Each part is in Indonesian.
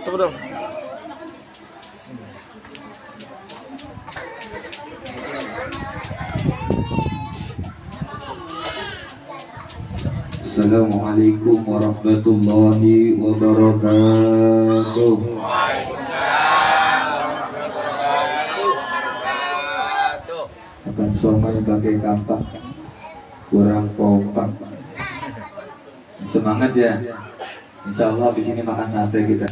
Tunggu dong. Assalamualaikum warahmatullahi wabarakatuh. Akan somai pakai kampak kurang kompak. Semangat ya. Insya Allah di sini makan sate kita.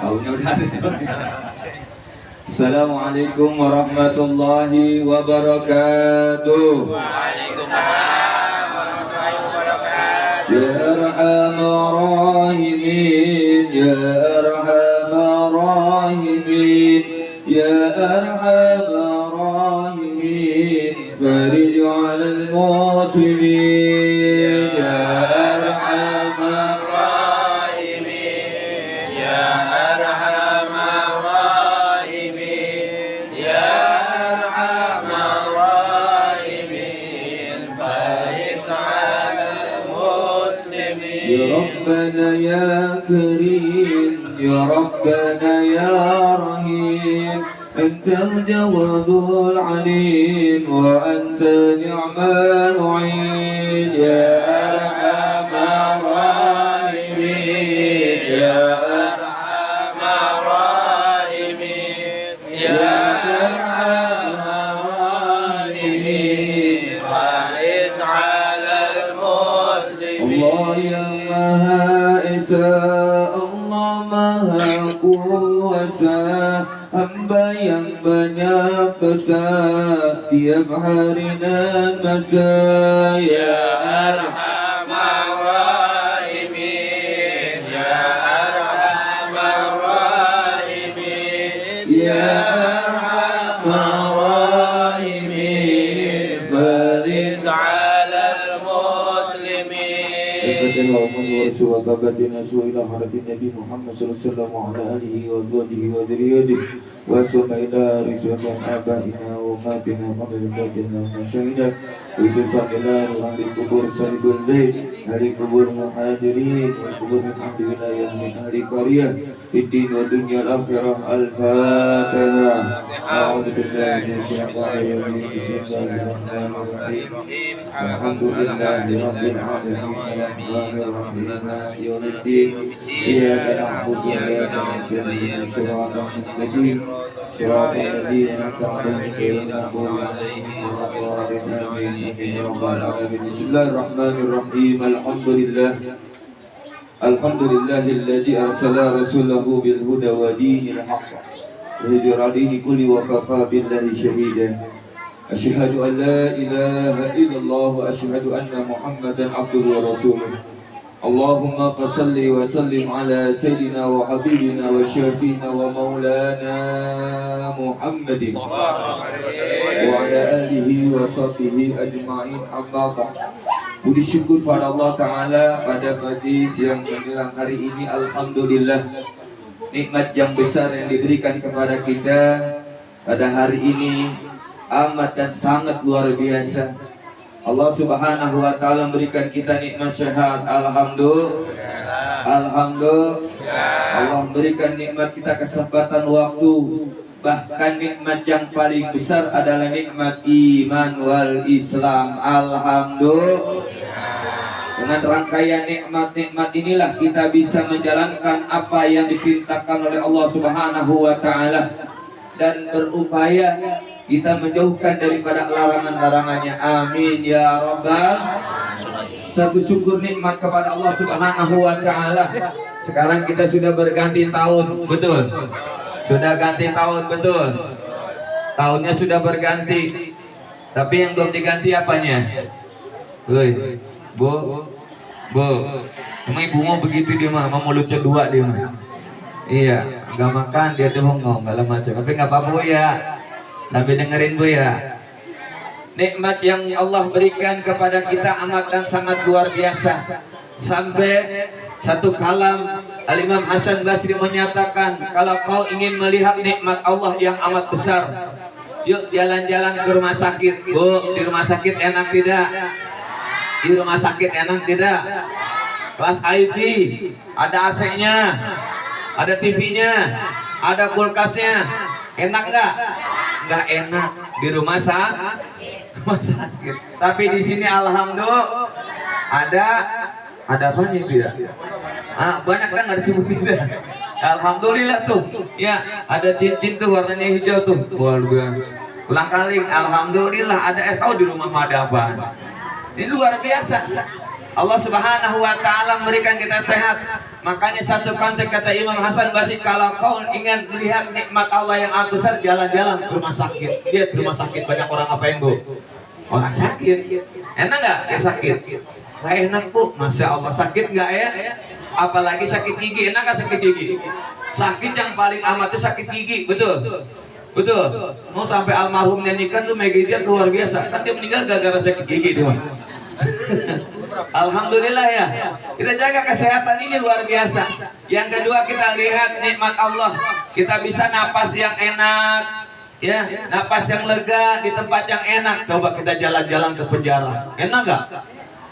Tahunya udah ada soalnya. Assalamualaikum warahmatullahi wabarakatuh. Ya Arhamar Rahimin, Ya Arhamar Rahimin, Ya Arhamar Rahimin, farij 'alal muslimin, Ya Arhamar Rahimin, Ya Arhamar Rahimin, Ya Arhamar Rahimin, faiz 'alal muslimin. Ya Rabbana ya Karim, Ya Rabbana ya Rahim, Anta Jawadul Alim wa Anta Ni'mal Mu'in. Ya Arhamar Rahimin, Ya Arhamar Rahimin, Ya Arhamar Rahimin, faiz 'alal muslimin. Allah yang Maha Esa, Allah Maha Kuasa, hamba yang banyak dosa tiap hari dan masa. Ya Arhamar Rahimin, Ya Arhamar Rahimin, Ya Arhamar Rahimin, fariz 'alal muslimin. وقبتنا سوء إلى حضرة النبي محمد صلى الله عليه وسلم وعلى آله وأزواجه وذريته وسمع إلى رسول آبائنا وأمهاتنا ومدرساتنا ومشايخنا خصوصا إلى أهل القبور صاحب البيت أهل القبور المهاجرين والقبور من أهل ولاية من أهل قرية في الدين والدنيا الآخرة. الفاتحة. أعوذ بالله من الشيطان الرجيم بسم الله الرحمن الرحيم الحمد لله رب العالمين الرحمن الرحيم مالك يوم الدين إياك نعبد وإياك نستعين صراط المستقيم صراط الذين أنعمت عليهم غير المغضوب عليهم ولا الضالين آمين يا رب العالمين. بسم الله الرحمن الرحيم الحمد لله الذي أرسل رسوله بالهدى ودين الحق وهجر دين كل وكفى بالله شهيدا. أشهد أن لا إله إلا الله وأشهد أن محمدا عبده ورسوله. اللهم صل وسلم على سيدنا وحبيبنا وشفينا ومولانا محمد وعلى آله وصحبه أجمعين. أما بعد. Puji syukur pada Allah Ta'ala pada pagi siang menjelang hari ini. Alhamdulillah, nikmat yang besar yang diberikan kepada kita pada hari ini amat dan sangat luar biasa. Allah Subhanahu wa Ta'ala memberikan kita nikmat sehat. Alhamdulillah. Allah memberikan nikmat kita kesempatan waktu. Bahkan nikmat yang paling besar adalah nikmat iman wal Islam. Alhamdulillah. Dengan rangkaian nikmat-nikmat inilah kita bisa menjalankan apa yang diperintahkan oleh Allah Subhanahu wa Ta'ala dan berupaya kita menjauhkan daripada larangan-larangannya. Amin ya rabbal. Satu syukur nikmat kepada Allah Subhanahu wa Ta'ala. Sekarang kita sudah berganti tahun, betul? Sudah ganti tahun, betul? Tahunnya sudah berganti. Tapi yang belum diganti apanya? Woi, Bu, emang ibu mau begitu dia mah, mau mulutnya dua dia mah. Iya, nggak makan dia tuh ngomong segala macam. Tapi nggak apa-apa Bu ya, sambil dengerin Bu ya. Nikmat yang Allah berikan kepada kita amat dan sangat luar biasa. Sampai satu kalam Al-Imam Hasan Basri menyatakan, kalau kau ingin melihat nikmat Allah yang amat besar, yuk jalan-jalan ke rumah sakit. Bu, di rumah sakit enak tidak? Di rumah sakit enak tidak? kelas IT, ada AC-nya, ada TV-nya, ada kulkasnya. Enak nggak? Nggak enak di rumah sakit. Tapi di sini alhamdulillah ada apa nih itu ya? Banyak kan nggak disebutin dah. Alhamdulillah tuh, ya ada cincin tuh warnanya hijau tuh. Ulang kali, alhamdulillah ada tahu di rumah ada apa? Ini luar biasa. Allah Subhanahu wa taala memberikan kita sehat. Makanya satu konteks kata Imam Hasan Basri, kalau kau ingin melihat nikmat Allah yang agung besar, jalan-jalan ke rumah sakit. Lihat rumah sakit banyak orang apain Bu? Orang sakit. Enak nggak? Sakit. Nggak enak Bu. Masya Allah sakit nggak ya? Apalagi sakit gigi. Enak nggak sakit gigi? Sakit yang paling amat itu sakit gigi, betul? Betul. Mau sampai almarhum nyanyikan tuh Megidian luar biasa. Kan dia meninggal gara-gara sakit gigi dia. Alhamdulillah ya. Kita jaga kesehatan ini luar biasa. Yang kedua kita lihat nikmat Allah. Kita bisa napas yang enak, ya, napas yang lega di tempat yang enak. Coba kita jalan-jalan ke penjara. Enak nggak?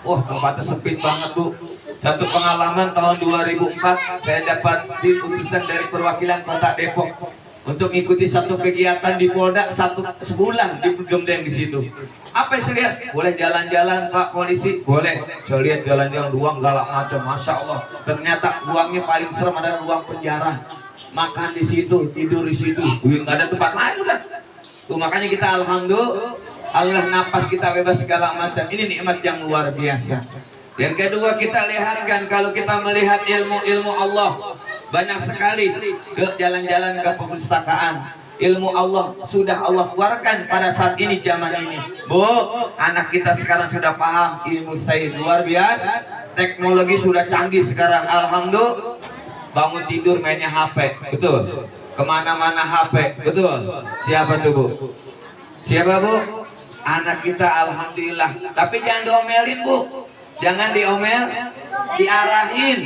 Wah, tempatnya sempit banget Bu. Satu pengalaman tahun 2004 saya dapat diutusan dari perwakilan Kota Depok untuk ikuti satu kegiatan di Polda sebulan di Gemdeng di situ. Apa yang saya lihat? Boleh jalan-jalan Pak Polisi? Boleh. Saya lihat jalan-jalan ruang galak macam, masya Allah. Ternyata ruangnya paling serem adalah ruang penjara. Makan di situ, tidur di situ. Nggak ada tempat lain udah. Tuh makanya kita alhamdulillah, Allah napas kita bebas segala macam. Ini nikmat yang luar biasa. Yang kedua kita lihatkan kalau kita melihat ilmu Allah. Banyak sekali jalan-jalan ke perpustakaan. Ilmu Allah sudah Allah keluarkan pada saat ini zaman ini. Bu, anak kita sekarang sudah paham ilmu sains luar biasa. Teknologi sudah canggih sekarang. Alhamdulillah. Bangun tidur mainnya HP, betul. Kemana-mana HP, betul. Siapa tuh Bu? Siapa Bu? Anak kita alhamdulillah. Tapi jangan diomelin Bu. Jangan diomel, diarahin,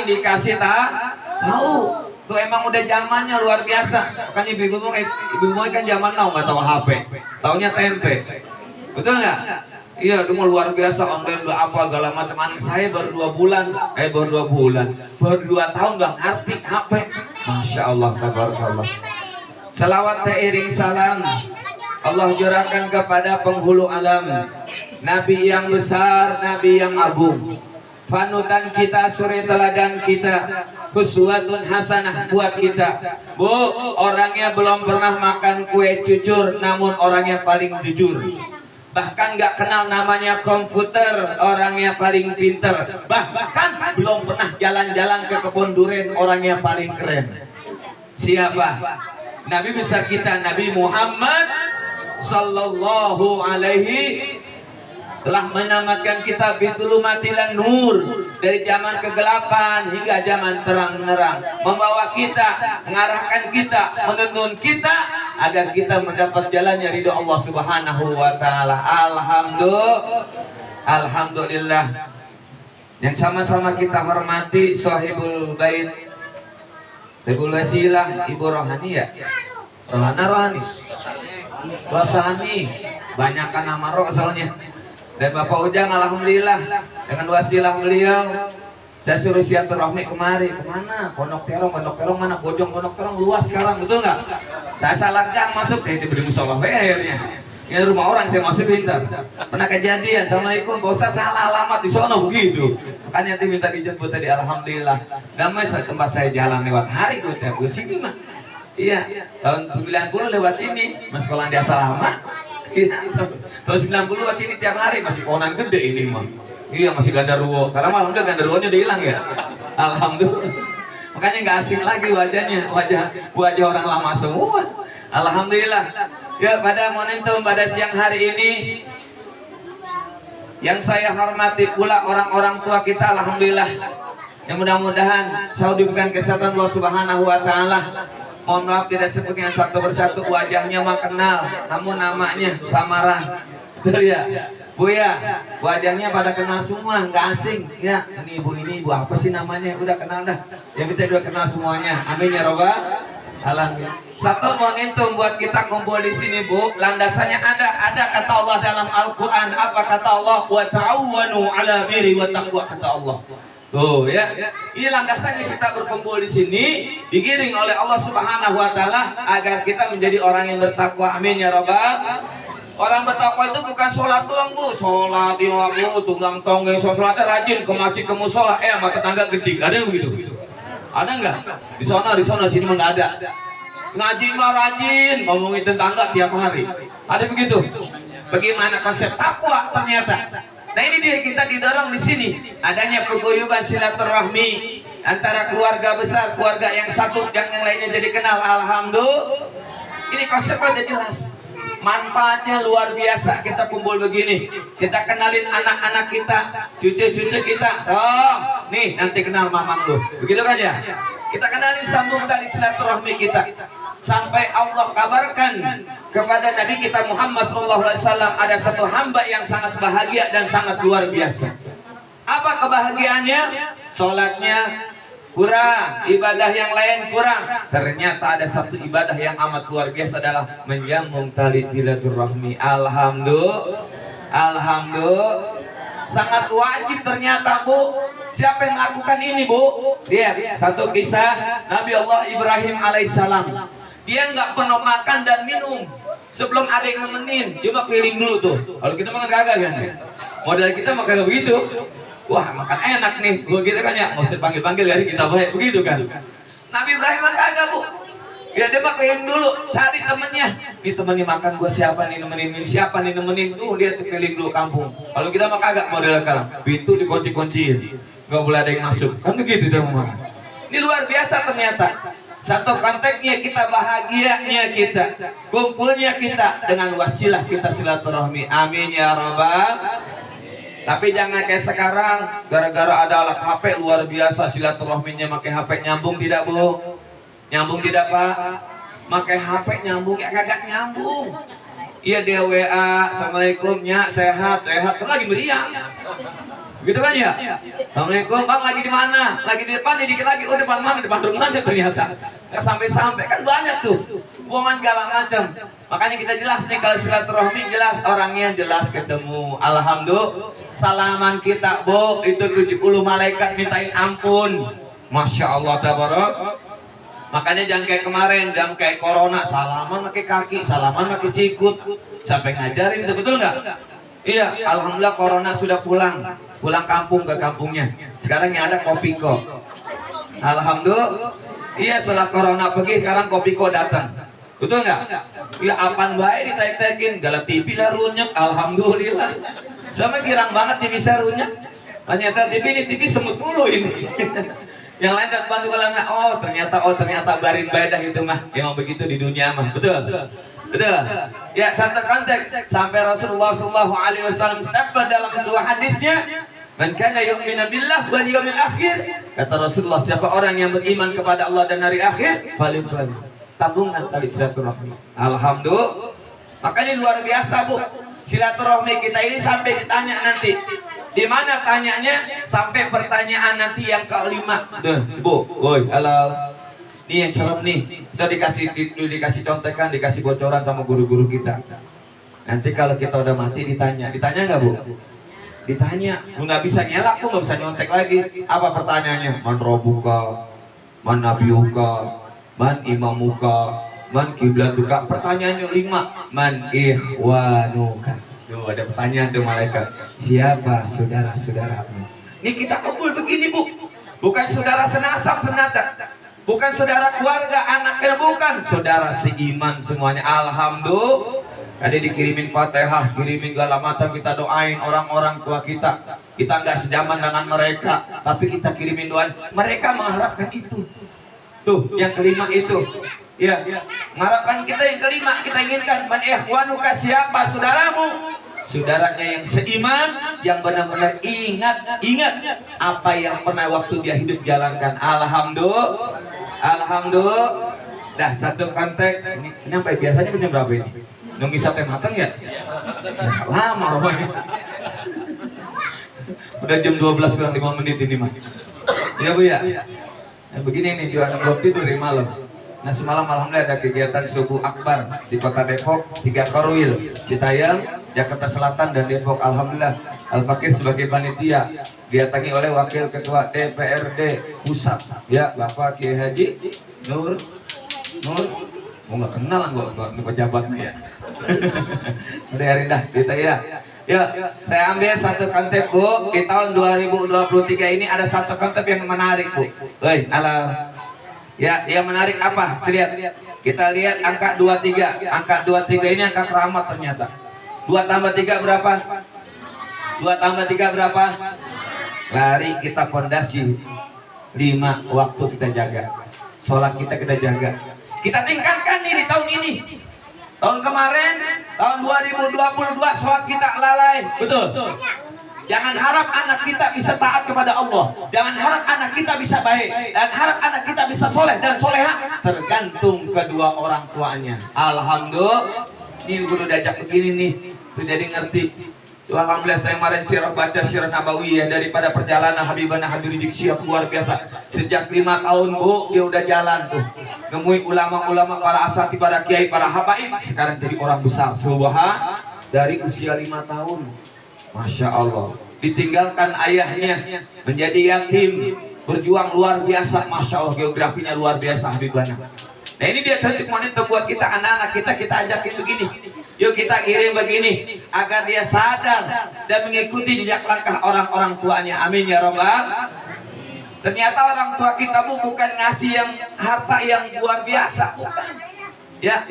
dikasih tahu. Tuh emang udah zamannya luar biasa. Kan ibu kan zaman now nggak tahu HP, taunya tempe, betul nggak? Iya, itu luar biasa online udah apa segala macam. Anak saya baru 2 bulan, baru 2 tahun bang ngerti HP. Masya Allah, tabarakallah. Salawat iring salam Allah curahkan kepada penghulu alam, Nabi yang besar, Nabi yang agung, panutan kita, suri teladan kita, uswatun hasanah buat kita. Bu, orangnya belum pernah makan kue cucur, namun orangnya paling jujur. Bahkan gak kenal namanya komputer, orangnya paling pinter. Bahkan belum pernah jalan-jalan ke kebun durian, orangnya paling keren. Siapa? Nabi besar kita, Nabi Muhammad Sallallahu Alaihi telah menamatkan kita bitulumatilan nur, dari zaman kegelapan hingga zaman terang-nerang, membawa kita, mengarahkan kita, menuntun kita agar kita mendapat jalannya ridho Allah Subhanahu wa taala. Alhamdulillah. Yang sama-sama kita hormati sahibul bait, sahibul wasilah, Ibu Rohani ya. Rohani. Banyak kan nama roh soalnya. Dan Bapak Ujang alhamdulillah dengan wasilah beliau saya suruh silaturahmi kemari. Kemana? Pondok Terong mana? Bojong Pondok Terong luas sekarang, betul nggak? Saya salah gang masuk, diberi musola akhirnya. Ini rumah orang saya masuk pintar. Pernah kejadian, assalamualaikum Pak Ustaz, salah alamat di sono begitu. Makanya nanti minta dijemput tadi, alhamdulillah. Damai tempat saya jalan lewat hari gue tiap sini mah. Iya, tahun 90 lewat sini, mas sekolah di Asalama. Tahun 90 lewat sini tiap hari, masih pohonan gede ini mah. Iya, masih gandaruo. Karena malam udah gandaruonya udah hilang ya. Alhamdulillah. Makanya nggak asing lagi wajahnya, wajah orang lama semua. Alhamdulillah. Ya, pada momentum pada siang hari ini yang saya hormati pula orang-orang tua kita, alhamdulillah. Yang mudah-mudahan selalu diberikan kesehatan Allah Subhanahu wa taala. Mohon maaf tidak sebutnya satu persatu, wajahnya mah kenal, namun namanya samarah. Betul ya? Bu ya, wajahnya pada kenal semua, nggak asing ya. Ini ibu apa sih namanya? Udah kenal dah. Yang kita udah kenal semuanya. Amin ya robbal Alhamdulillah. Satu momentum buat kita kumpul di sini, Bu. Landasannya ada kata Allah dalam Al-Qur'an. Apa kata Allah? Wa ta'awwanu 'ala birri wa taqwa, kata Allah. Tuh ya. Ini landasannya kita berkumpul di sini, digiring oleh Allah Subhanahu wa taala agar kita menjadi orang yang bertakwa. Amin ya rabbal. Orang bertakwa itu bukan sholat doang, Bu. Sholat ya, Bu, tunggang tonggeng sholatnya rajin ke masjid ke musola, sama tetangga gede. Ada yang begitu? Ada enggak? Di sana sini mah enggak ada. Ngaji mah rajin, ngomongin tetangga tiap hari. Ada begitu? Bagaimana konsep takwa ternyata? Nah ini dia kita didorong di sini adanya paguyuban silaturahmi antara keluarga besar, keluarga yang satu, yang lainnya jadi kenal. Alhamdulillah. Ini konsepnya udah jelas. Manfaatnya luar biasa. Kita kumpul begini, kita kenalin anak-anak kita, cucu-cucu kita. Oh, nih nanti kenal mamang tuh. Begitu kan ya? Kita kenalin, sambung tali silaturahmi kita. Sampai Allah kabarkan kepada Nabi kita Muhammad SAW ada satu hamba yang sangat bahagia dan sangat luar biasa. Apa kebahagiaannya? Sholatnya kurang, ibadah yang lain kurang. Ternyata ada satu ibadah yang amat luar biasa adalah menyambung tali silaturahmi. Alhamdulillah, alhamdulillah. Sangat wajib ternyata, Bu. Siapa yang melakukan ini, Bu? Dia satu kisah Nabi Allah Ibrahim alaihissalam. Dia nggak pernah makan dan minum sebelum ada yang nemenin. Dia mah keliling dulu tuh. Kalau kita makan kagak kan? Modal kita mah kagak begitu. Wah, makan enak nih. Begitu kan ya? Nggak usah panggil-panggil dari kita baik. Begitu kan? Nabi Ibrahim mah kagak, Bu. Dia mah keliling dulu, cari temennya. Ini temennya makan gua siapa nih nemenin? Siapa nih nemenin? Tuh dia tuh keliling dulu kampung. Kalau kita mah kagak modal sekarang. Pintu dikunci-kunciin. Nggak boleh ada yang masuk. Kan begitu dia mau makan. Ini luar biasa ternyata. Satu konteksnya kita, bahagianya kita, kumpulnya kita dengan wasilah kita silaturahmi. Amin ya rabbal. Tapi jangan kayak sekarang gara-gara ada alat HP luar biasa silaturahminya pakai HP. Nyambung tidak, Bu? Nyambung tidak, Pak? Pakai HP nyambung ya kagak nyambung. Iya dia WA, assalamualaikum, nya sehat, kan lagi meriang. Gitu kan ya? Assalamualaikum, Bang, lagi di mana? Lagi di depan, dikit lagi. Oh, depan mana? Depan rumahnya ternyata. Nggak sampai-sampai, kan banyak tuh hubungan segala macam. Makanya kita jelas nih, kalau silaturahmi jelas, orangnya jelas ketemu. Alhamdulillah. Salaman kita, Bu, itu 70 malaikat mintain ampun. Masya Allah tabarak. Makanya jangan kayak kemarin, jangan kayak corona, salaman pakai kaki, salaman pakai sikut. Sampai ngajarin, betul nggak? Iya, alhamdulillah corona sudah pulang kampung ke kampungnya. Sekarang yang ada Kopiko. Alhamdulillah. Iya, setelah corona pergi, sekarang Kopiko datang. Betul nggak? Ya apaan baik ditaik-taikin, galah TV lah runyek. Alhamdulillah. Sama girang banget TV saya runyek. Ternyata TV semut mulu ini. Yang lain datang juga nggak. Oh ternyata barin badah itu mah. Emang begitu di dunia mah. Betul. Ya, satu konteks sampai Rasulullah SAW stempel dalam sebuah hadisnya, man kana yu'minu billah wal yawmil akhir, kata Rasulullah, siapa orang yang beriman kepada Allah dan hari akhir, falyukrim, tabungan tali silaturahmi. Alhamdulillah. Makanya luar biasa, Bu. Silaturahmi kita ini sampai ditanya nanti. Di mana tanyanya? Sampai pertanyaan nanti yang kelima. Bu, woi, halo. Ini yang serem nih. Kita dikasih contekan, dikasih bocoran sama guru-guru kita. Nanti kalau kita udah mati ditanya nggak, Bu? Ditanya. Bu nggak bisa nyelak, Bu nggak bisa nyontek lagi. Apa pertanyaannya? Man robuka, man nabiyuka, man imamuka, man kiblatuka. Pertanyaannya 5. Man ikhwanuka. Tuh ada pertanyaan tuh malaikat. Siapa saudara-saudaramu? Ini kita kumpul begini, Bu. Bukan saudara senasab senata. Bukan saudara keluarga, anaknya, bukan. Saudara seiman semuanya. Alhamdulillah. Tadi dikirimin Fatihah, kirimin galamata, kita doain orang-orang tua kita. Kita nggak sejaman dengan mereka, tapi kita kirimin doa. Mereka mengharapkan itu. Tuh, yang kelima itu. Ya, mengharapkan kita yang kelima. Kita inginkan, man ikhwanuka, siapa saudaramu? Saudaranya yang seiman, yang benar-benar ingat apa yang pernah waktu dia hidup jalankan. Alhamdulillah. Dah satu konteks ini sampai biasanya jam berapa ini? Nunggu sampai matang ya? Lama rupanya. Udah jam 12 kurang 5 menit ini mah. Ya, Bu ya. Nah, begini nih, Johan belum tidur dari malam. Nah semalam alhamdulillah ada kegiatan subuh akbar di kota Depok, 3 korwil, Citayam, Jakarta Selatan dan Depok. Alhamdulillah Al-Fakir sebagai panitia didatangi oleh Wakil Ketua DPRD Pusat ya Bapak Kiai Haji Nur mau nggak kenal nggak pejabatnya ya. Udah hari dah kita ya. Ya, saya ambil satu konsep Bu di tahun 2023 ini ada satu konsep yang menarik Bu. Ya, dia menarik apa? Lihat. Kita lihat angka 23. Angka 23 ini angka keramat ternyata. 2 tambah 3 berapa? 2 tambah 3 berapa? Lari kita pondasi 5 waktu kita jaga. Sholat kita jaga. Kita tingkatkan nih di tahun ini. Tahun kemarin, tahun 2022 sholat kita lalai. Betul. Jangan harap anak kita bisa taat kepada Allah. Jangan harap anak kita bisa baik. Dan harap anak kita bisa soleh dan soleha. Tergantung kedua orang tuanya. Alhamdulillah. Ini kudu diajak begini nih. Tuh jadi ngerti. Tuh, alhamdulillah saya kemarin baca sirah Nabawi ya. Daripada perjalanan Habibana Habib Rizik Syihab luar biasa. Sejak 5 tahun Bu, dia udah jalan tuh. Nemui ulama-ulama, para asati, para kiai, para habaib. Sekarang jadi orang besar. Subhan dari usia 5 tahun. Masya Allah, ditinggalkan ayahnya menjadi yatim, berjuang luar biasa. Masya Allah, geografinya luar biasa Habibana. Nah ini dia tentu buat kita anak-anak kita ajakin begini. Yuk kita kirim begini agar dia sadar dan mengikuti jejak langkah orang-orang tuanya. Amin ya Rabbal. Ternyata orang tua kita bukan ngasih yang harta yang luar biasa, bukan. Ya.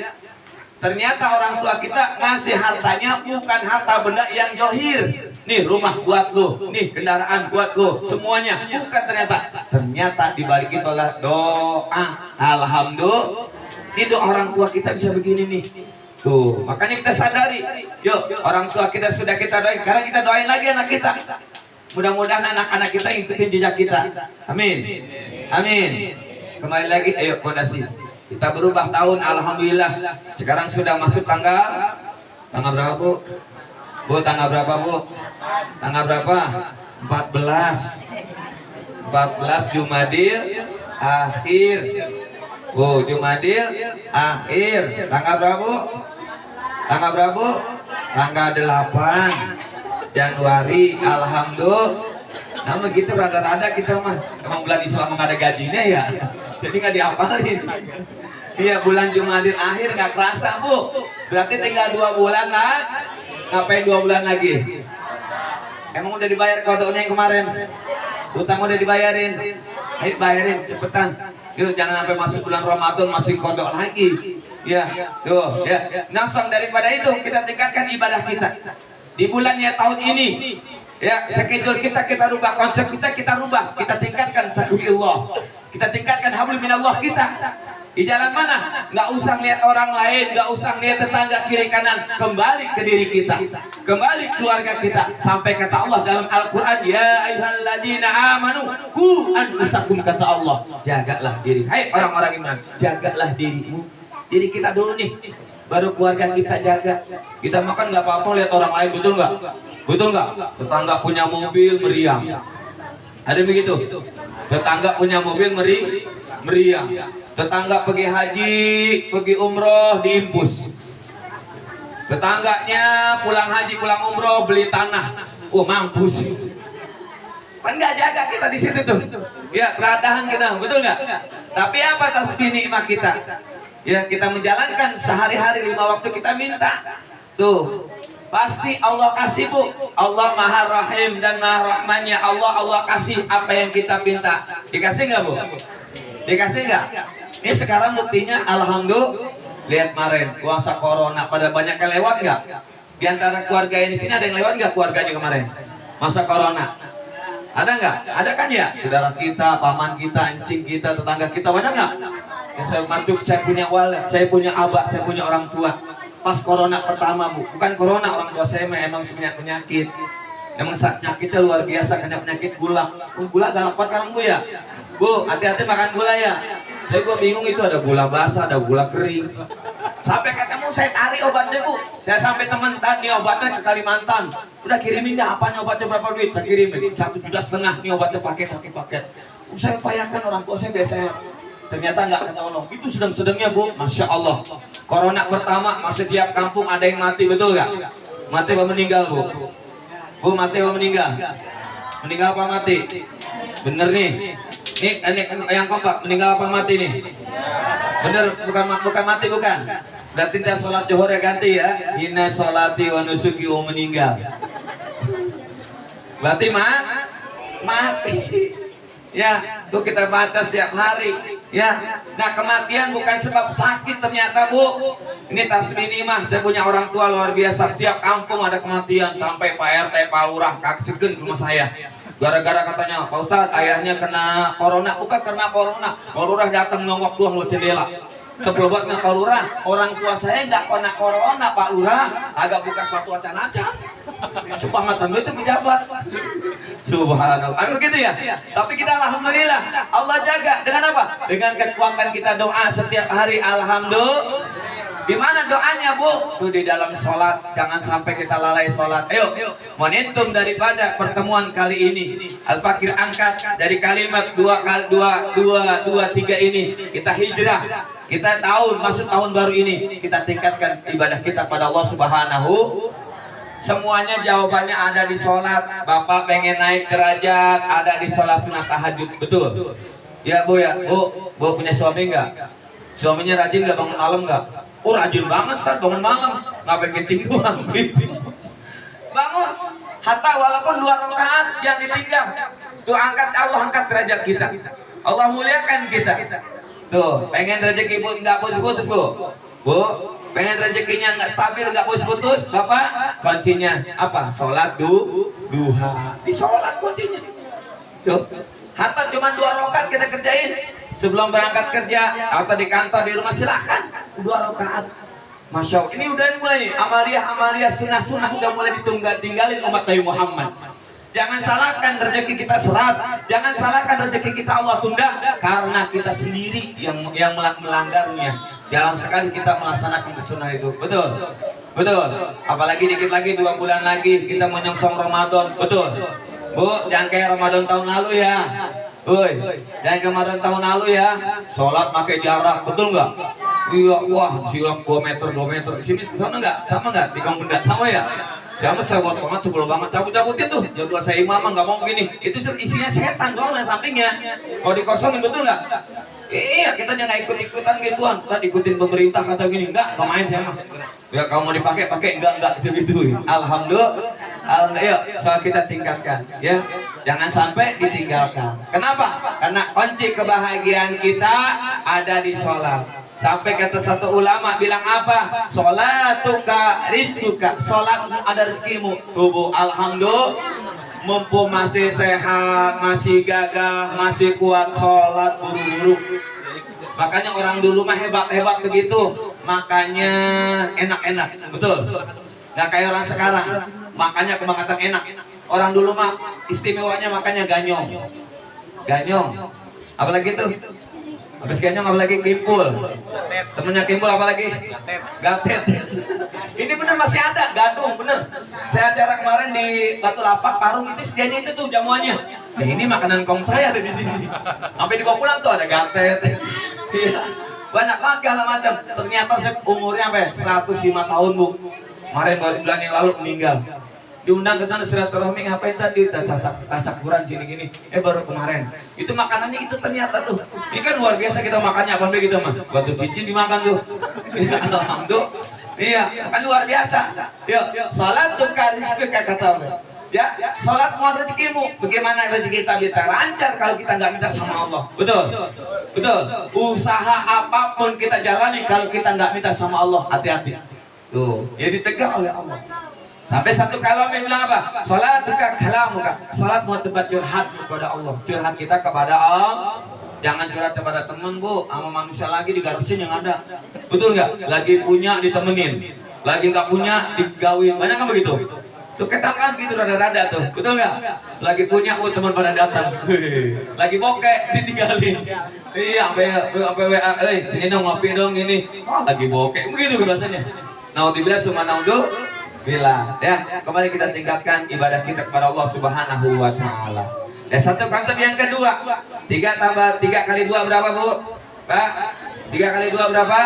Ternyata orang tua kita ngasih hartanya bukan harta benda yang johir. Nih rumah buat lu, nih kendaraan buat lu, semuanya. Bukan ternyata. Ternyata dibalik itu adalah doa. Alhamdulillah. Ini doa orang tua kita bisa begini nih. Tuh, makanya kita sadari. Yuk, orang tua kita sudah kita doain. Sekarang kita doain lagi anak kita. Mudah-mudahan anak-anak kita ikutin jejak kita. Amin. Amin. Kembali lagi, ayo fondasi. Kita berubah tahun, alhamdulillah. Sekarang sudah masuk tanggal berapa Bu? Bu tanggal berapa Bu? Tanggal berapa? 14 Jumadil akhir. Bu Jumadil akhir. Tanggal berapa Bu? Tanggal berapa Bu? Tanggal 8 Januari. Alhamdulillah. Nah begitu rada-rada kita mah. Emang bulan Islam nggak ada gajinya ya. Jadi nggak dihafalin. Iya bulan Jumadil akhir nggak kerasa Bu. Berarti tinggal 2 bulan lah. Ngapain 2 bulan lagi? Emang udah dibayar kodonya yang kemarin? Utang udah dibayarin. Ayo bayarin cepetan. Yuk jangan sampai masuk bulan Ramadan masih kodok lagi. Ya, tuh ya. Nasam daripada itu kita tingkatkan ibadah kita. Di bulannya tahun ini. Ya, schedule kita rubah, konsep kita rubah. Kita tingkatkan takbirullah. Kita tingkatkan hablum minallah kita. Di jalan mana? Nggak usah lihat orang lain, nggak usah lihat tetangga kiri kanan. Kembali ke diri kita, kembali keluarga kita. Sampai kata Allah dalam Al-Quran, ya ayyuhalladzina amanu qu anfusakum, kata Allah. Jagalah diri. Hai orang-orang iman, jagalah dirimu. Diri kita dulu nih, baru keluarga kita jaga. Kita makan nggak apa-apa lihat orang lain, betul nggak? Betul nggak? Tetangga punya mobil meriang. Ada begitu? Tetangga punya mobil meriang. Tetangga pergi haji, pergi umroh, diimpus. Tetangganya pulang haji, pulang umroh, beli tanah. Mampus. Kan nggak jaga kita di situ tuh. Ya, keradahan kita, betul nggak? Tapi apa tasbih nikmat kita? Ya, kita menjalankan sehari-hari 5 waktu kita minta. Tuh. Pasti Allah kasih Bu. Allah Maha Rahim dan Maha Rahmannya. Allah kasih apa yang kita minta. Dikasih nggak Bu? Dikasih nggak? Ini sekarang buktinya alhamdulillah. Lihat kemarin puasa corona pada banyak yang lewat nggak? Di antara keluarga ini sini ada yang lewat nggak keluarganya kemarin? Masa corona? Ada nggak? Ada kan ya? Saudara kita, paman kita, encing kita, tetangga kita, ada nggak? Saya punya walid, saya punya abah, saya punya orang tua. Pas corona pertama Bu, bukan corona, orang tua saya emang punya penyakit. Emang penyakitnya luar biasa, kena penyakit gula. Gula galak banget kan Bu ya? Bu, hati-hati makan gula ya. Saya bingung itu ada gula basah, ada gula kering. Sampai ketemu saya tarik obatnya Bu. Saya sampai teman tadi obatnya ke Kalimantan. Udah kirimin dah apanya obatnya berapa duit? Saya kirimin 1,5 juta nih obatnya paket. Saya upayakan orang tua saya biasa. ternyata nggak ketolong. Itu sedang-sedangnya Bu, Masya Allah. Corona pertama, setiap kampung ada yang mati, betul nggak? Mati apa meninggal Bu? Bu, mati apa meninggal? Meninggal apa mati? Bener nih. Ini yang kompak, meninggal apa mati nih? Bener, bukan mati bukan. Berarti kita sholat zuhur ya ganti ya. Inna sholati wa nusuki wa meninggal. Berarti mati. Ya, tuh kita baca setiap hari. Ya, nah kematian bukan sebab sakit ternyata Bu. Ini tasbih mah, saya punya orang tua luar biasa. Setiap kampung ada kematian, sampai Pak RT, Pak Lurah, Kak Segen ke rumah saya. Gara-gara katanya, Pak Ustadz ayahnya kena corona. Bukan kena corona, Pak Lurah datang nongok doang lo jendela. Sebelum buat Pak Lurah, orang tua saya nggak kena corona Pak Lurah. Agak buka sepatu acan-acan. Sumpah mata itu pejabat. Subhanallah. Begitu ya. Tapi kita alhamdulillah Allah jaga dengan apa? Dengan kekuatan kita doa setiap hari. Alhamdulillah. Di mana doanya Bu? Tuh di dalam sholat. Jangan sampai kita lalai sholat. Ayo, momentum daripada pertemuan kali ini. Al-Fakir angkat dari kalimat 2-3 ini. Kita hijrah. Kita masuk tahun baru ini. Kita tingkatkan ibadah kita pada Allah Subhanahu. Semuanya jawabannya ada di sholat. Bapak pengen naik derajat, ada di sholat sunat tahajud. Betul? Ya Bu ya. Bu punya suami nggak? Suaminya rajin nggak bangun malam nggak? Oh rajin banget Ustaz, bangun malam. Ngapain kencing doang gitu. Bangun. Hatta walaupun 2 rakaat yang ditinggal. Tuh Allah angkat derajat kita. Allah muliakan kita. Tuh, pengen rezeki nggak putus-putus Bu. Bu, pengen rezekinya nggak stabil, nggak putus-putus, Bapak kuncinya apa? Sholat duha. Di sholat kuncinya. Tuh, hatta cuma 2 rakaat kita kerjain. Sebelum berangkat kerja atau di kantor di rumah silakan 2 rakaat. Masya Allah, ini udah mulai nih amalia sunnah udah mulai tinggalin umat Nabi Muhammad. Jangan salahkan rezeki kita serat, jangan salahkan rezeki kita Allah tunda karena kita sendiri yang melanggarnya. Jarang sekali kita melaksanakan sunnah itu, betul. Apalagi dikit lagi 2 bulan lagi kita menyongsong Ramadan, betul. Bu, jangan kayak Ramadan tahun lalu ya. Woi, jangan kemarin tahun lalu ya. Sholat pakai jarak, betul nggak? Iya, wah, silang 2 meter. Di sini sana nggak? Sama nggak? Di kampung sama ya? Sama saya buat banget, sebel banget, cabut-cabutin tuh. Jadwal saya imam nggak mau gini. Itu isinya setan soalnya sampingnya. Kalau dikosongin betul nggak? Iya, kita jangan ikut-ikutan gituan. Tadi ikutin pemerintah kata gini, enggak main saya mas. Ya kalau mau dipakai, enggak gitu. Alhamdulillah. Ayo, soal kita tingkatkan, ya. Jangan sampai ditinggalkan. Kenapa? Karena kunci kebahagiaan kita ada di sholat. Sampai kata satu ulama bilang apa? Sholatuka rizquka. Sholat ada rezekimu. Tubuh alhamdulillah. Mumpung masih sehat, masih gagah, masih kuat sholat buru-buru. Makanya orang dulu mah hebat-hebat begitu. Makanya enak-enak, betul. Gak kayak orang sekarang. Makanya kebangetan enak. Orang dulu mah istimewanya makanya ganyong. Apalagi tuh? Habis ganyong apalagi kimpul. Temennya kimpul apalagi? Gatet. Ini bener masih ada, gadung bener. Saya acara kemarin di Batu Lapak, Parung itu sedianya itu tuh jamuannya. Nah, ini makanan kong saya ada di sini. Sampai dibawa pulang tuh ada gatet. Iya. Banyak banget segala macam. Ternyata saya umurnya sampai 105 tahun Bu. Kemarin bulan yang lalu meninggal. Diundang ke sana silaturahmi ngapain tadi tasakuran sini-gini. Baru kemarin. Itu makanannya itu ternyata tuh. Ini kan luar biasa kita makannya apa gitu mah. Batu cincin dimakan tuh. Alhamdulillah. Iya, kan luar biasa. Yuk, salat tuh kata Allah. Ya, salat mau rezekimu. Bagaimana rezeki kita lancar kalau kita nggak minta sama Allah? Betul. Usaha apapun kita jalani kalau kita nggak minta sama Allah, hati-hati. Tuh, ya ditegak oleh Allah. Sampai satu kalam yang bilang apa? Salatuka kalamuka. Salat mau tempat curhat kepada Allah. Curhat kita kepada Allah. Jangan curhat kepada teman Bu, sama manusia lagi digarisin yang ada. Betul nggak? Lagi punya ditemenin, lagi nggak punya digawin. Banyak kan begitu? Tuh ketangan gitu rada-rada tuh, betul nggak? Lagi punya, teman pada datang. Lagi bokek ditinggalin. Iya, sampai WA, sini dong ngopi dong ini. Lagi bokek, begitu bahasanya. Naudzubillah summa naudzubillah. Ya, kembali kita tingkatkan ibadah kita kepada Allah Subhanahu wa taala. Dan satu konsep yang kedua, 3 tambah 3 kali 2 berapa Bu? Pak, 3 kali 2 berapa?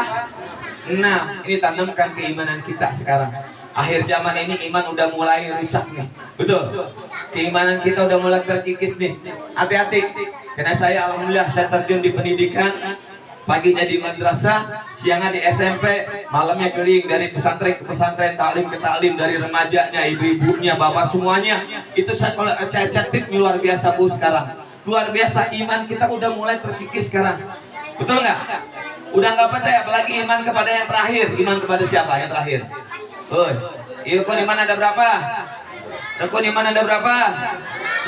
6. Ini tanamkan keimanan kita sekarang. Akhir zaman ini iman udah mulai rusak nih. Betul. Keimanan kita udah mulai terkikis nih. Hati-hati. Karena saya alhamdulillah saya terjun di pendidikan. Paginya di madrasah, siangnya di SMP, malamnya keliling dari pesantren ke pesantren, taklim ke taklim, dari remajanya, ibu-ibunya, bapak semuanya. Itu saya kalau cek luar biasa Bu sekarang. Luar biasa, iman kita udah mulai terkikis sekarang. Betul nggak? Udah nggak percaya, apalagi iman kepada yang terakhir. Iman kepada siapa yang terakhir? Rukun iman ada berapa? Rukun iman ada berapa?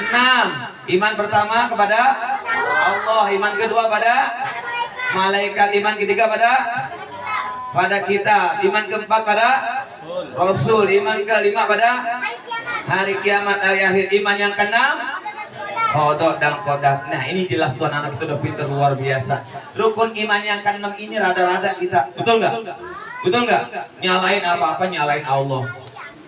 6. Iman pertama kepada Allah, iman kedua pada malaikat, iman ketiga pada kita, iman keempat pada Rasul, iman kelima pada hari kiamat, hari akhir, iman yang keenam kodok dan kodak. Nah ini jelas Tuhan, anak itu udah pintar luar biasa. Rukun iman yang keenam ini rada-rada kita, betul nggak? Betul nggak? Nyalain apa-apa, nyalain Allah.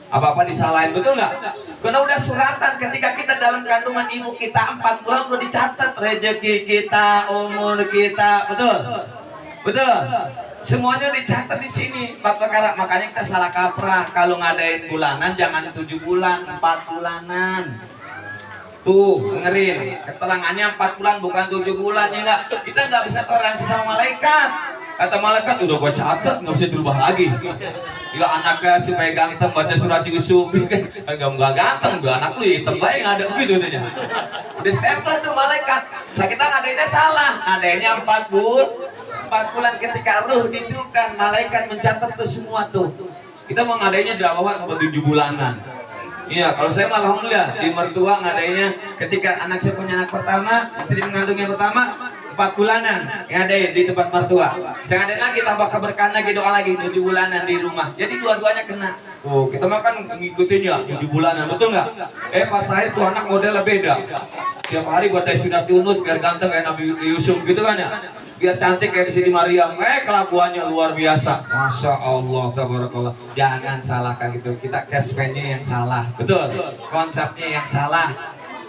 Apa-apa disalahin, betul nggak? Karena udah suratan ketika kita dalam kandungan ibu kita 4 bulan udah dicatat rezeki kita, umur kita, betul? Betul. Semuanya dicatat di sini 4 perkara. Makanya kita salah kaprah kalau ngadain bulanan jangan 7 bulan, 4 bulanan. Tuh, dengerin. Keterangannya 4 bulan bukan 7 bulan ya enggak? Kita nggak bisa toleransi sama malaikat. Kata malaikat udah gua catat, nggak bisa dirubah lagi. Ya anaknya supaya ganteng baca surat Yusuf kan enggak ganteng, gua anak lu hitam bae nggak ada begitu katanya. Udah stempel tuh malaikat. Kita ngadainnya salah. Ngadainnya 4 bulan ketika ruh ditiupkan, malaikat mencatat tuh semua tuh. Kita mau ngadainnya di awal 7 bulanan. Iya, kalau saya malah alhamdulillah di mertua ngadainnya ketika anak saya punya anak pertama, istri mengandung yang pertama 4 bulanan ngadain di tempat mertua. Saya ngadain lagi tambah keberkahan lagi, doa lagi 7 bulanan di rumah. Jadi dua-duanya kena. Oh, kita mah kan ngikutin ya 7 bulanan, betul nggak? Pas akhir tuh anak modelnya beda. Setiap hari buat sudah Yunus biar ganteng kayak Nabi Yusuf gitu kan ya. Biar cantik kayak di sini Maryam. Kelakuannya luar biasa. Masya Allah, tabarakallah. Jangan salahkan gitu. Kita cashman-nya yang salah. Betul. Konsepnya yang salah.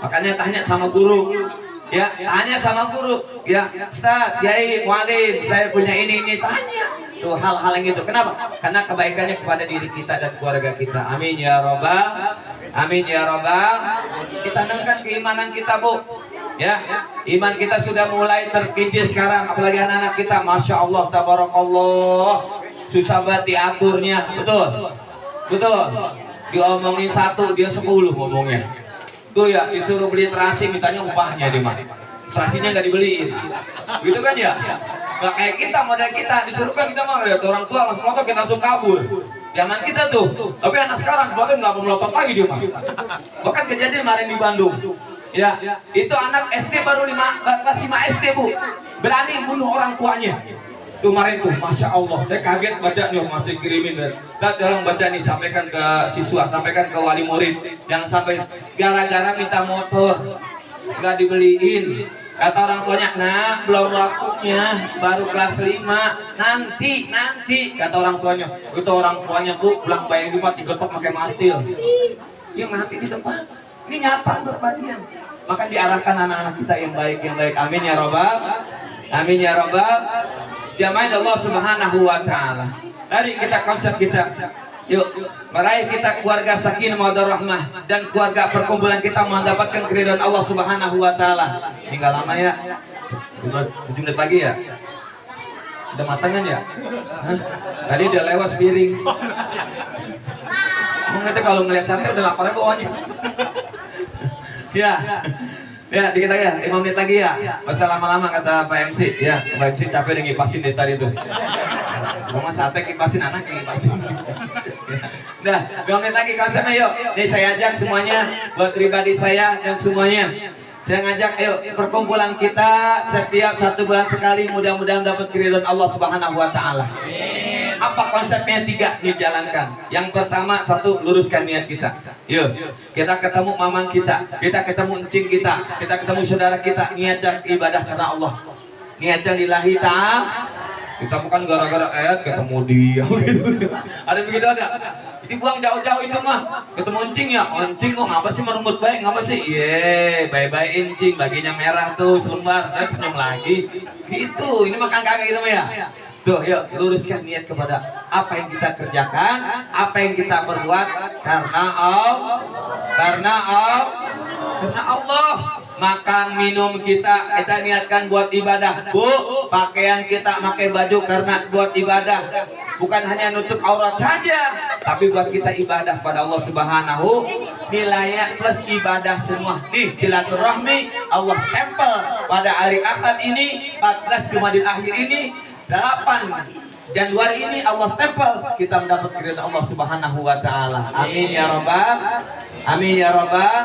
Makanya tanya sama guru. Ya, tanya sama guru. Ya, Ustaz, Yai, Walim, saya punya ini, tanya. Tuh hal-hal yang gitu. Kenapa? Karena kebaikannya kepada diri kita dan keluarga kita. Amin ya Rabbal. Amin ya Rabbal. Ditanamkan keimanan kita, Bu. Ya, iman kita sudah mulai terkikis sekarang, apalagi anak-anak kita, masya Allah, tabarakallah, susah banget diaturnya, betul, betul. Diomongin 1, dia 10 ngomongnya. Tuh ya, disuruh beli terasi, mintanya upahnya dia mah. Terasinya nggak dibeliin, gitu kan ya? Nggak kayak kita, model kita disuruh kan kita mah lihat orang tua langsung motor kita langsung kabur. Zaman kita tuh, tapi anak sekarang motor nggak mau melotot lagi dia mah. Bahkan kejadian kemarin di Bandung. Ya, itu anak SD baru kelas 5 SD Bu, berani bunuh orang tuanya. Tuh kemarin tuh, masya Allah, saya kaget bacanya, masih kirimin dan tolong baca nih, sampaikan ke siswa, sampaikan ke wali murid, jangan sampai gara-gara minta motor nggak dibeliin. Kata orang tuanya, nah belum waktunya, baru kelas 5, nanti, kata orang tuanya. Itu orang tuanya Bu, pulang bayang Jumat digetok pakai martil. Dia mati di tempat. Ini nyata berbagian. Maka diarahkan anak-anak kita yang baik. Amin ya Rabbal. Amin ya Rabbal. Jamaah Allah Subhanahu wa taala. Mari kita konsep kita. Yuk, meraih kita keluarga sakinah mawaddah rahmah dan keluarga perkumpulan kita mendapatkan keridhaan Allah Subhanahu wa taala. Tinggal lama ya. 7 menit lagi ya. Udah matangan ya? Hah? Tadi udah lewat piring. Mungkin kalau ngeliat sate udah lapar bawahnya. Ya, dikit lagi ya, 5 menit lagi ya. Gak usah lama-lama kata Pak MC. Ya, Pak MC capek udah ngipasin dari tadi tuh. Cuma sate kipasin, anak yang ngipasin. Nah, 2 menit lagi konsepnya yuk. Nih saya ajak semuanya, buat pribadi saya dan semuanya. Saya ngajak, ayo perkumpulan kita setiap 1 bulan sekali mudah-mudahan dapat keridhaan Allah Subhanahu wa taala. Apa konsepnya? 3 dijalankan. Yang pertama, 1, luruskan niat kita. Yuk, kita ketemu mamang kita ketemu encing kita ketemu saudara kita, niatkan ibadah karena Allah. Niatkan lillahi ta'ala. Kita bukan gara-gara ayat ketemu dia gitu. Ada begitu ada? dibuang jauh-jauh itu mah. Ketemu encing ya, encing kok ngapa sih merumput baik, ngapa sih? Bye-bye encing, baginya merah tuh selembar, dan senyum lagi. Gitu, ini makan kagak gitu mah ya. Tuh, yuk luruskan niat kepada apa yang kita kerjakan, apa yang kita perbuat karena Allah. Makan minum kita niatkan buat ibadah. Bu, pakaian kita pakai baju karena buat ibadah. Bukan hanya nutup aurat saja, tapi buat kita ibadah pada Allah Subhanahu. Nilainya plus ibadah semua. Nih silaturahmi Allah stempel pada hari Ahad ini, 14 Jumadil Akhir ini, 8 Januari ini Allah stempel kita mendapat keridhaan Allah Subhanahu wa taala. Amin ya rabbal. Amin ya rabbal.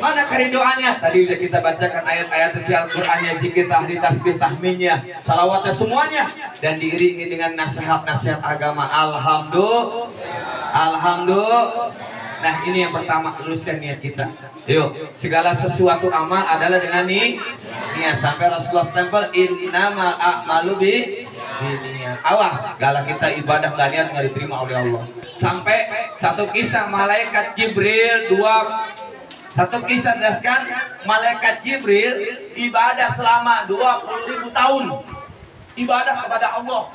Mana keridoannya? Tadi sudah kita bacakan ayat-ayat suci Al-Qur'annya, zikir, tahlil, tasbih, tahmidnya, salawatnya semuanya, dan diiringi dengan nasihat-nasihat agama. Alhamdulillah. Nah, ini yang pertama, luruskan niat kita. Yuk, segala sesuatu amal adalah dengan niat. Sampai Rasulullah stempel innamal a'malu niat. Awas, kalau kita ibadah gak niat nggak diterima oleh Allah. Sampai satu kisah malaikat Jibril satu kisah jelaskan malaikat Jibril ibadah selama 20.000 tahun. Ibadah kepada Allah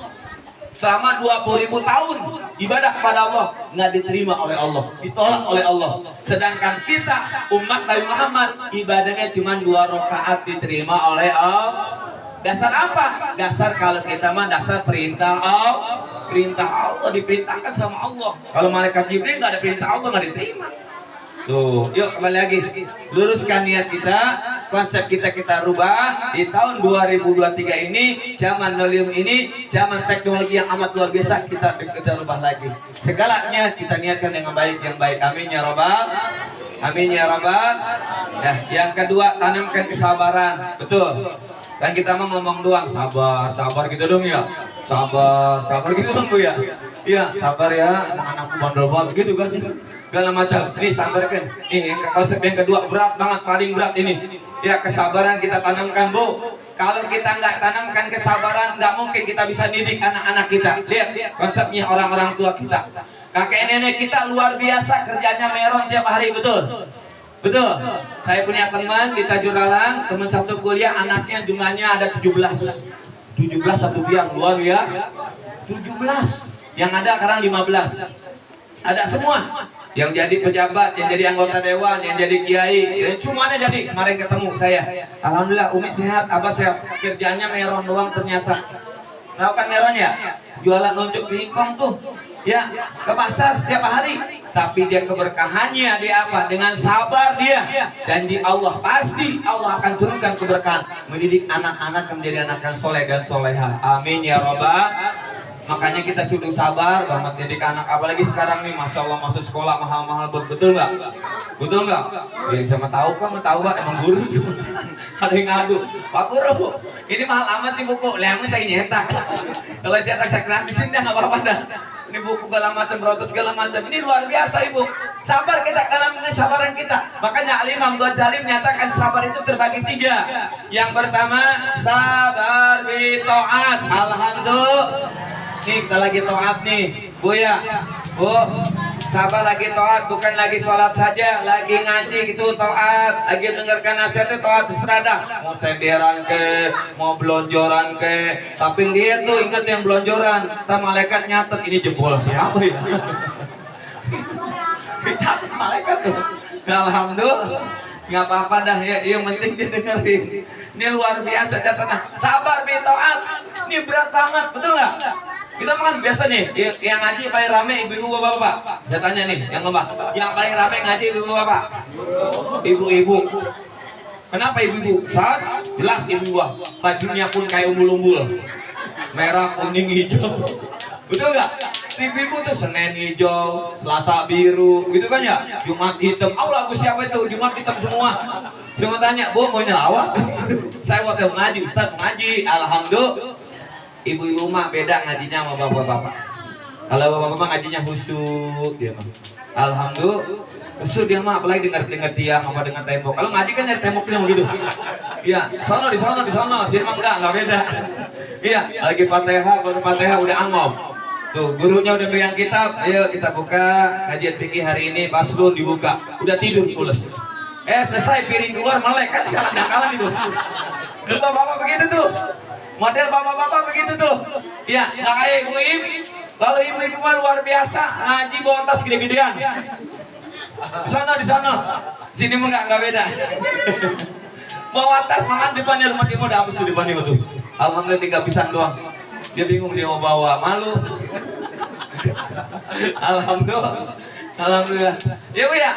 selama 20.000 tahun, ibadah kepada Allah nggak diterima oleh Allah, ditolak oleh Allah. Sedangkan kita umat Nabi Muhammad ibadahnya cuma 2 rakaat diterima oleh Allah. Dasar apa? Dasar kalau kita mah dasar perintah Allah, diperintahkan sama Allah. Kalau malaikat Jibril nggak ada perintah Allah nggak diterima. Tuh, yuk kembali lagi, luruskan niat kita, konsep kita rubah di tahun 2023 ini, zaman milenium ini, zaman teknologi yang amat luar biasa, kita rubah lagi. Segalanya kita niatkan dengan baik, yang baik. Amin ya rabbal. Amin ya rabbal. Nah, yang kedua, tanamkan kesabaran. Betul. Kan kita mah ngomong doang, sabar gitu dong ya. Sabar gitu dong Bu ya. Iya, sabar ya, anakku bandel banget gitu kan. Segala macam. Ini sabarkan. Ini konsep yang kedua berat banget, paling berat ini. Ya, kesabaran kita tanamkan, Bu. Kalau kita nggak tanamkan kesabaran, nggak mungkin kita bisa didik anak-anak kita. Lihat konsepnya orang-orang tua kita. Kakek nenek kita luar biasa, kerjanya meron tiap hari, betul. Betul. Saya punya teman di Tajuralang, teman satu kuliah, anaknya jumlahnya ada 17 satu biang, luar biasa. 17. Yang ada sekarang 15. Ada semua. Yang jadi pejabat, yang jadi anggota dewan, yang jadi kiai, semuanya jadi. Kemarin ketemu saya. Alhamdulillah Umi sehat, Abah sehat. Kerjanya meron doang ternyata. Tahu kan meron ya? Jualan loncok singkong tuh. Ya, ke pasar setiap hari. Tapi dia keberkahannya dia apa? Dengan sabar dia. Dan di Allah pasti Allah akan turunkan keberkahan, mendidik anak-anak menjadi anak yang soleh dan soleha. Amin ya rabbal. Makanya kita sudah sabar banget didik anak, apalagi sekarang nih, masya Allah masuk sekolah mahal-mahal, betul nggak? Betul nggak? Ya sama tahu kan, tahu Pak, emang guru cuma ada yang ngadu, Pak Guru, ini mahal amat sih buku, lihatnya saya nyetak. Kalau cetak saya gratisin dah nggak apa-apa dah. Ini buku segala macam, berotot segala macam, ini luar biasa Ibu. Sabar kita tanam kesabaran kita. Makanya Al-Imam Ghazali menyatakan sabar itu terbagi 3. Yang pertama sabar bi taat. Alhamdulillah. Nih kita lagi taat nih, Bu ya, Bu, sabar lagi taat, bukan lagi sholat saja, lagi ngaji gitu taat, lagi dengarkan nasihat itu taat, terserah. Mau senderan ke, mau belonjoran ke, tapi dia tuh ingat yang belonjoran, tak malaikat nyatet ini jempol siapa ya? Dicatat malaikat tuh. Alhamdulillah, nggak apa-apa dah ya, yang penting dia dengerin. Ini luar biasa catatan. Sabar bi taat, ini berat banget, betul nggak? Kita makan biasa nih, yang ngaji paling rame ibu-ibu bapak-bapak. Saya tanya nih, yang ngomong, yang paling rame ngaji ibu-ibu bapak? Ibu-ibu. Kenapa ibu-ibu? Saat jelas ibu-ibu, bajunya pun kayak umbul-umbul, merah, kuning, hijau. Betul nggak? Ibu-ibu tuh Senin hijau, Selasa biru, gitu kan ya? Jumat hitam. Allah, lagu siapa itu? Jumat hitam semua. Cuma tanya, Bu mau nyelawat? Saya waktu mengaji, Ustaz mengaji, alhamdulillah. Ibu-ibu mah beda ngajinya sama bapak-bapak. Kalau bapak-bapak ngajinya khusyuk dia mah. Alhamdulillah, khusyuk dia mah, apalagi dengar tiang apa dengan tembok. Kalau ngaji kan nyari temboknya begitu. Iya, di sono. Sini mah enggak beda. Iya, lagi Fatihah, baru Fatihah udah angom. Tuh, gurunya udah pegang kitab. Ayo kita buka kajian fikih hari ini. Paslon dibuka. Udah tidur pules. Selesai piring keluar melek kan kalah itu. Bapak-bapak begitu tuh. Model bapak-bapak begitu tuh. Ya, nggak kayak ibu-ibu. Kalau ibu-ibu mah luar biasa, ngaji bawa tas gede-gedean. Di sana. Sini mah nggak beda. Bawa tas makan di depan rumah dia mau udah habis di depan dia tuh. Alhamdulillah 3 pisang doang. Dia bingung dia mau bawa, malu. Alhamdulillah. Ya Bu ya.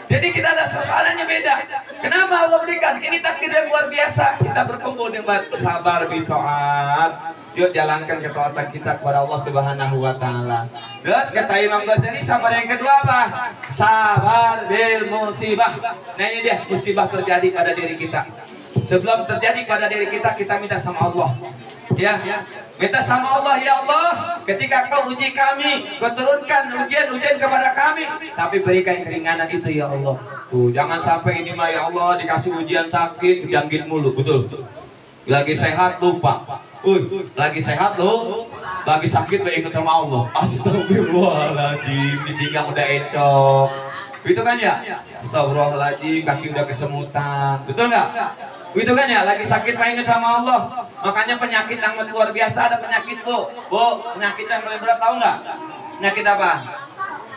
Jadi kita ada suasananya beda. Kenapa Allah berikan? Ini takdir yang luar biasa. Kita berkumpul dengan sabar bitaat. Yuk jalankan ketaatan kita kepada Allah Subhanahu wa taala. Terus kata Imam Ghazali, sabar yang kedua apa? Sabar bil musibah. Nah ini dia, musibah terjadi pada diri kita. Sebelum terjadi pada diri kita, kita minta sama Allah. Ya, minta sama Allah, ya Allah, ketika Kau uji kami, Kau turunkan ujian-ujian kepada kami, tapi berikan keringanan itu ya Allah. Tuh, jangan sampai ini mah ya Allah dikasih ujian sakit, jangkit mulu, betul. Lagi sehat lupa. Lagi sehat loh, lagi sakit ikut sama Allah. Astagfirullahaladzim, di pinggang udah encok. Gitu kan ya? Astagfirullahaladzim, kaki udah kesemutan. Betul nggak? Gitu kan ya? Lagi sakit ingat sama Allah. Makanya penyakit yang luar biasa, ada penyakit Bu, penyakit yang paling berat tahu nggak? Penyakit apa?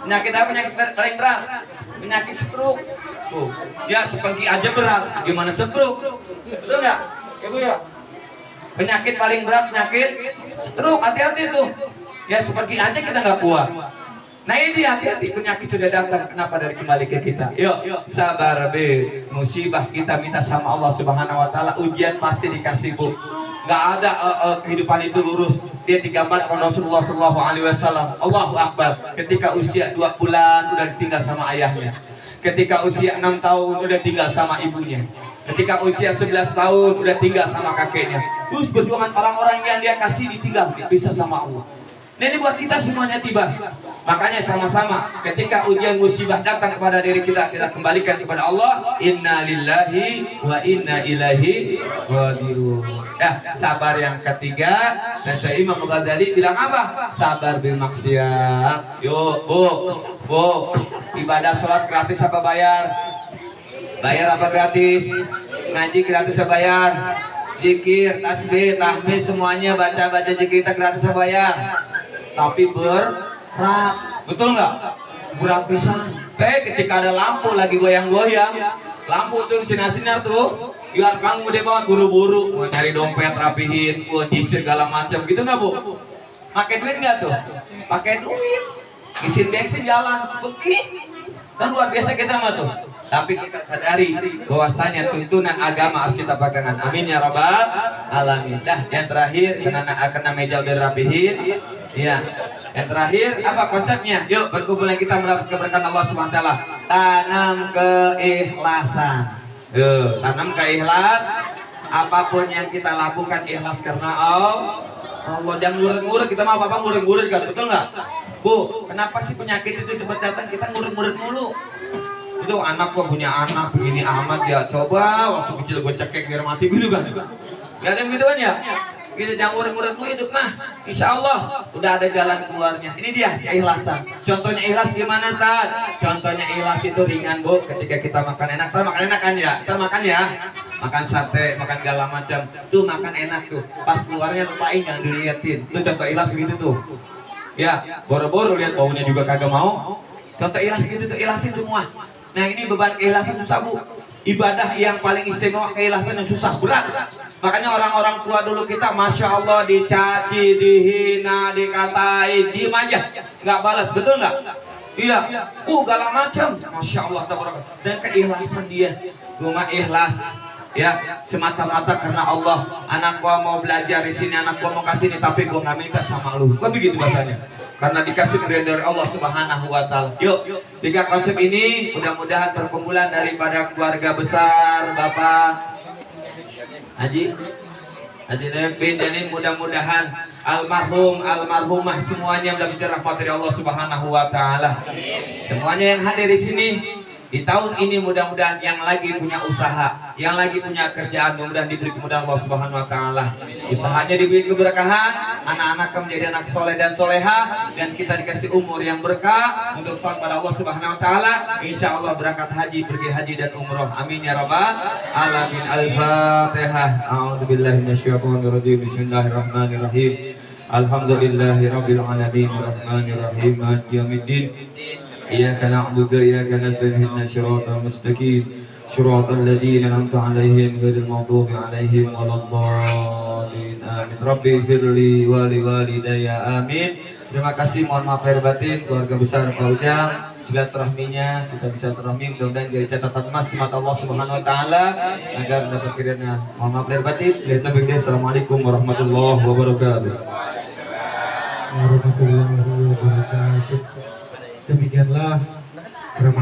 Penyakit apa? Penyakit paling berat? Penyakit stroke. Ya sepengki aja berat, gimana stroke? Betul nggak? Ibu ya? Penyakit paling berat penyakit stroke, hati-hati tuh. Ya seperti aja kita nggak kuat. Nah ini hati-hati, penyakit sudah datang, kenapa dari kembali ke kita? Yuk sabar be, musibah kita minta sama Allah Subhanahu wa taala, ujian pasti dikasih Bu. Nggak ada kehidupan itu lurus. Dia digambarkan Rasulullah SAW. Allahu Akbar. Ketika usia 2 bulan udah ditinggal sama ayahnya. Ketika usia 6 tahun udah tinggal sama ibunya. Ketika usia 11 tahun udah tinggal sama kakeknya. Terus perjuangan orang-orang yang dia kasih ditinggal, bisa sama Allah. Nah ini buat kita semuanya tiba. Makanya sama-sama ketika ujian musibah datang kepada diri kita, kita kembalikan kepada Allah. Inna lillahi wa inna ilaihi raji'un. Ya, sabar yang ketiga. Dan saya Imam Ghazali bilang apa? Sabar bil maksiat. Yuk Bu, ibadah sholat gratis apa bayar? Bayar apa gratis? Ngaji gratis apa bayar? Zikir, tasbih, tahmid semuanya baca zikir kita gratis apa bayar? Tapi berat, betul nggak? Berat pisan. Ketika ada lampu lagi goyang-goyang, lampu tuh sinar-sinar tuh, biar kamu gede banget buru-buru, mau nyari dompet rapihin, nyisir segala macam, gitu nggak Bu? Pakai duit nggak tuh? Pakai duit, isin bensin jalan, begini. Kan luar biasa kita mah tuh. Tapi kita sadari bahwasanya tuntunan agama harus kita pegangan. Amin ya rabbal alamin. Dah, yang terakhir kena meja udah rapihin. Iya. Yang terakhir apa konsepnya? Yuk berkumpulan kita mendapat keberkahan Allah Subhanahu wa taala. Tanam keikhlasan. Tanam keikhlas. Apapun yang kita lakukan ikhlas karena Allah. Jangan ngurut-ngurut, kita mau apa ngurut-ngurut kan, betul nggak? Bu, kenapa sih penyakit itu cepat datang, kita ngurut-ngurut mulu? Itu anak gua punya anak begini amat ya, coba waktu kecil gua cekek biar mati dulu kan? Gak ada begitu kan ya? Kita jangan ngurut-ngurut lu hidup mah, insya Allah udah ada jalan keluarnya. Ini dia keikhlasan. Contohnya ikhlas gimana Ustaz? Contohnya ikhlas itu ringan Bu, ketika kita makan enak, makan enak kan ya? Kita makan ya, makan sate, makan segala macam, tuh makan enak tuh. Pas keluarnya lupain jangan diliatin. Itu contoh ikhlas begitu tuh. Ya, boro-boro lihat baunya juga kagak mau. Contoh ikhlas gitu tuh, ikhlasin semua. Nah ini beban keikhlasan susah Bu. Ibadah yang paling istimewa keikhlasan yang susah, berat. Makanya orang-orang tua dulu kita, masya Allah, dicaci, dihina, dikatai, diem aja, nggak balas, betul nggak? Iya, segala macam, masya Allah, dan keikhlasan dia, cuma ikhlas. Ya, semata-mata karena Allah. Anak gua mau belajar di sini, anak gua mau kasih ini, tapi gua nggak minta sama lu. Kok begitu bahasanya? Karena dikasih dari Allah Subhanahu wa taala. Yuk, 3 konsep ini mudah-mudahan perkumpulan daripada keluarga besar Bapak Haji Bin, jadi mudah-mudahan almarhumah semuanya mendapatkan rahmat dari Allah Subhanahu wa taala. Semuanya yang hadir di sini Di tahun ini mudah-mudahan yang lagi punya usaha, yang lagi punya kerjaan, mudah-mudahan diberi kemudahan Allah Subhanahu wa taala. Usahanya diberi keberkahan, anak-anak menjadi anak soleh dan soleha, dan kita dikasih umur yang berkah untuk taat pada Allah Subhanahu wa taala. Insya Allah berangkat haji, pergi haji dan umroh. Amin ya rabbal alamin. Al-Fatihah. A'udzubillahi minasyaitonir rajim. Bismillahirrahmanirrahim. Alhamdulillahirabbil alamin arrahmanir rahim maliki yaumiddin. Iyyaka na'budu wa iyyaka nasta'in ihdinas siratal mustaqim siratal ladzina an'amta 'alaihim ghairil maghdubi 'alaihim waladdallin. Amin. Rabbi firli wa liwalidayya. Amin. Terima kasih, mohon maaf lahir batin keluarga besar Pak Ujang, silaturahminya kita bisa terahmi, mudah-mudahan jadi catatan emas di mata Allah Subhanahu wa taala agar dapat kiranya. Mohon maaf lahir batin. Assalamualaikum warahmatullahi wabarakatuh. Warahmatullahi wabarakatuh. Demikianlah ceramah